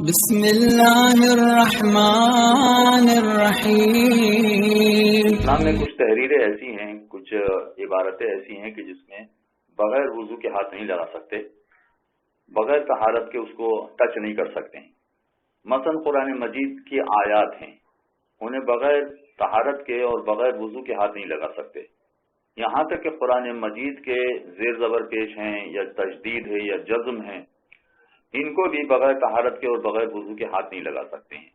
بسم اللہ الرحمن الرحیم۔ اسلام میں کچھ تحریریں ایسی ہیں، کچھ عبارتیں ایسی ہیں کہ جس میں بغیر وضو کے ہاتھ نہیں لگا سکتے، بغیر طہارت کے اس کو ٹچ نہیں کر سکتے ہیں۔ مثلا قرآن مجید کی آیات ہیں، انہیں بغیر طہارت کے اور بغیر وضو کے ہاتھ نہیں لگا سکتے۔ یہاں تک کہ قرآن مجید کے زیر زبر پیش ہیں یا تجدید ہے یا جزم ہے، ان کو بھی بغیر طہارت کے اور بغیر وضو کے ہاتھ نہیں لگا سکتے ہیں۔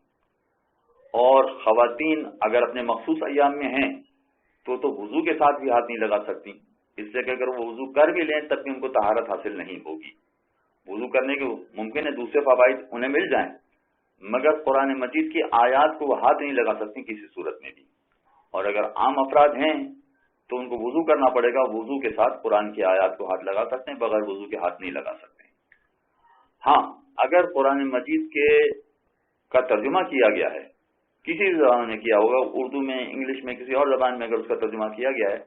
اور خواتین اگر اپنے مخصوص ایام میں ہیں تو وضو کے ساتھ بھی ہاتھ نہیں لگا سکتی، اس لیے کہ اگر وہ وضو کر بھی لیں تب بھی ان کو طہارت حاصل نہیں ہوگی۔ وضو کرنے کے ممکن ہے دوسرے فوائد انہیں مل جائیں، مگر قرآن مجید کی آیات کو وہ ہاتھ نہیں لگا سکتی کسی صورت میں بھی۔ اور اگر عام افراد ہیں تو ان کو وضو کرنا پڑے گا، وضو کے ساتھ قرآن کی آیات کو ہاتھ لگا سکتے ہیں، بغیر وضو کے ہاتھ نہیں لگا سکتے۔ ہاں، اگر قرآن مجید کا ترجمہ کیا گیا ہے، کسی بھی زبان میں کیا ہوگا، اردو میں، انگلش میں، کسی اور زبان میں اگر اس کا ترجمہ کیا گیا ہے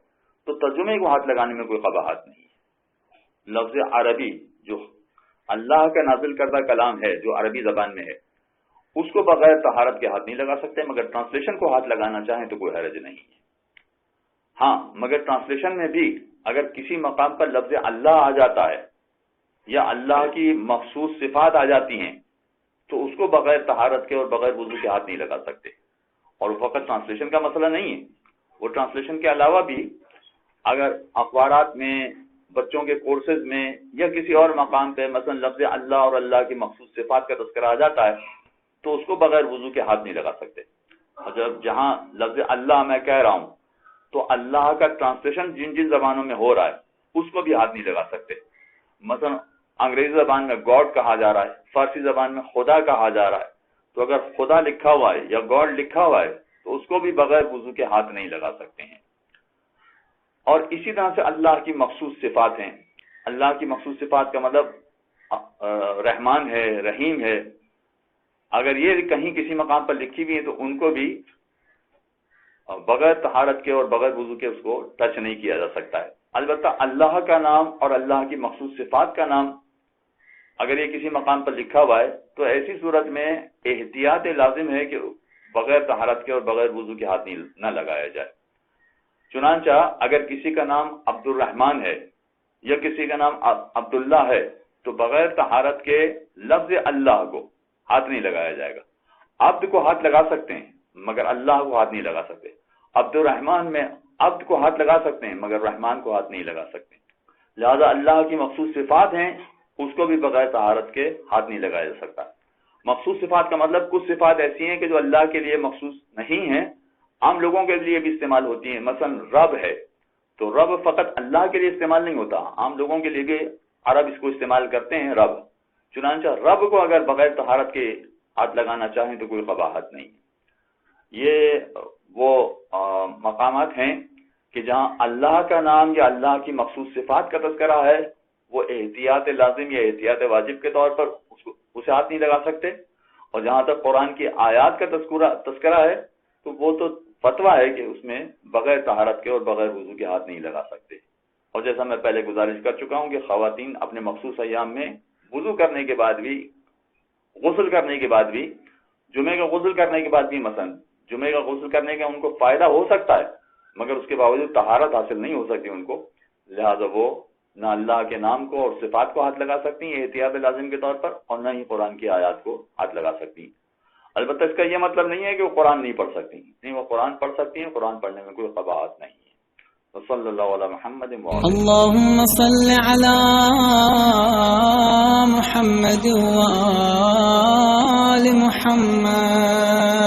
تو ترجمے کو ہاتھ لگانے میں کوئی قباحت نہیں ہے۔ لفظ عربی جو اللہ کا نازل کردہ کلام ہے، جو عربی زبان میں ہے، اس کو بغیر طہارت کے ہاتھ نہیں لگا سکتے، مگر ٹرانسلیشن کو ہاتھ لگانا چاہیں تو کوئی حرج نہیں ہے۔ ہاں، مگر ٹرانسلیشن میں بھی اگر کسی مقام پر لفظ اللہ آ جاتا ہے یا اللہ کی مخصوص صفات آ جاتی ہیں تو اس کو بغیر طہارت کے اور بغیر وضو کے ہاتھ نہیں لگا سکتے۔ اور فقط ٹرانسلیشن کا مسئلہ نہیں ہے، وہ ٹرانسلیشن کے علاوہ بھی اگر اخبارات میں، بچوں کے کورسز میں یا کسی اور مقام پہ مثلا لفظ اللہ اور اللہ کی مخصوص صفات کا تذکرہ آ جاتا ہے تو اس کو بغیر وضو کے ہاتھ نہیں لگا سکتے۔ اور جب جہاں لفظ اللہ میں کہہ رہا ہوں تو اللہ کا ٹرانسلیشن جن جن زبانوں میں ہو رہا ہے اس کو بھی ہاتھ نہیں لگا سکتے۔ مثلا انگریزی زبان میں گاڈ کہا جا رہا ہے، فارسی زبان میں خدا کہا جا رہا ہے، تو اگر خدا لکھا ہوا ہے یا گاڈ لکھا ہوا ہے تو اس کو بھی بغیر وضو کے ہاتھ نہیں لگا سکتے ہیں۔ اور اسی طرح سے اللہ کی مخصوص صفات ہیں۔ اللہ کی مخصوص صفات کا مطلب رحمان ہے، رحیم ہے، اگر یہ کہیں کسی مقام پر لکھی ہوئی ہے تو ان کو بھی بغیر طہارت کے اور بغیر وضو کے اس کو ٹچ نہیں کیا جا سکتا ہے۔ البتہ اللہ کا نام اور اللہ کی مخصوص صفات کا نام اگر یہ کسی مقام پر لکھا ہوا ہے تو ایسی صورت میں احتیاط لازم ہے کہ بغیر طہارت کے اور بغیر وضو کے ہاتھ نہ لگایا جائے۔ چنانچہ اگر کسی کا نام عبد الرحمن ہے یا کسی کا نام عبداللہ ہے تو بغیر طہارت کے لفظ اللہ کو ہاتھ نہیں لگایا جائے گا۔ عبد کو ہاتھ لگا سکتے ہیں مگر اللہ کو ہاتھ نہیں لگا سکتے۔ عبد الرحمن میں عبد کو ہاتھ لگا سکتے ہیں مگر رحمان کو ہاتھ نہیں لگا سکتے۔ لہذا اللہ کی مخصوص صفات ہیں، اس کو بھی بغیر طہارت کے ہاتھ نہیں لگایا جا سکتا۔ مخصوص صفات کا مطلب کچھ صفات ایسی ہیں کہ جو اللہ کے لیے مخصوص نہیں ہیں، عام لوگوں کے لیے بھی استعمال ہوتی ہیں۔ مثلا رب ہے تو رب فقط اللہ کے لیے استعمال نہیں ہوتا، عام لوگوں کے لیے بھی عرب اس کو استعمال کرتے ہیں رب۔ چنانچہ رب کو اگر بغیر طہارت کے ہاتھ لگانا چاہیں تو کوئی قباحت نہیں۔ یہ وہ مقامات ہیں کہ جہاں اللہ کا نام یا اللہ کی مخصوص صفات کا تذکرہ ہے، وہ احتیاط لازم یا احتیاط واجب کے طور پر اسے ہاتھ نہیں لگا سکتے۔ اور جہاں تک قرآن کی آیات کا تذکرہ ہے تو وہ تو فتویٰ ہے کہ اس میں بغیر طہارت کے اور بغیر وضو کے ہاتھ نہیں لگا سکتے۔ اور جیسا میں پہلے گزارش کر چکا ہوں کہ خواتین اپنے مخصوص ایام میں وضو کرنے کے بعد بھی، غسل کرنے کے بعد بھی، جمعے کا غسل کرنے کے بعد بھی، مثلا جمعے کا غسل کرنے کا ان کو فائدہ ہو سکتا ہے مگر اس کے باوجود طہارت حاصل نہیں ہو سکتی ان کو، لہذا وہ نہ اللہ کے نام کو اور صفات کو ہاتھ لگا سکتی ہیں احتیاط لازم کے طور پر، اور نہ ہی قرآن کی آیات کو ہاتھ لگا سکتی ہیں۔ البتہ اس کا یہ مطلب نہیں ہے کہ وہ قرآن نہیں پڑھ سکتی، نہیں، وہ قرآن پڑھ سکتی ہیں، قرآن پڑھنے میں کوئی قباحت نہیں ہے۔ صلی اللہ علی محمد اللہم صل علی محمد و آل محمد۔